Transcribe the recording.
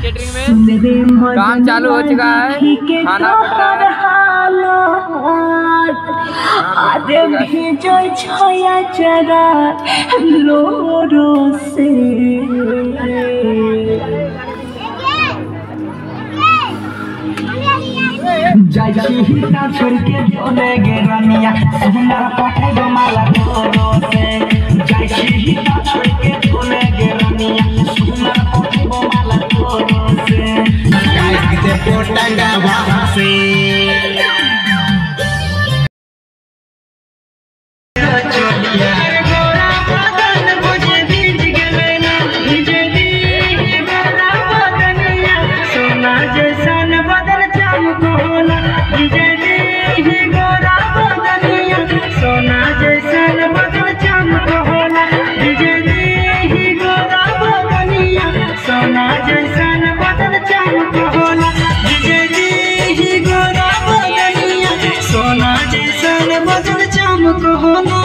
Catering में काम चालू हो चुका है, खाना बन रहा है। आदे भेजो छाया जरा रो रो से जाइता छोड़ के जोले गे रनिया हमारा पाठे गो माला तोरो से जाइता छोड़ के जोले गे रनिया हमारा पाठे गो माला तोरो से गाइस किते पोटंगा वहां से सोना जैसन बदन चमक होला।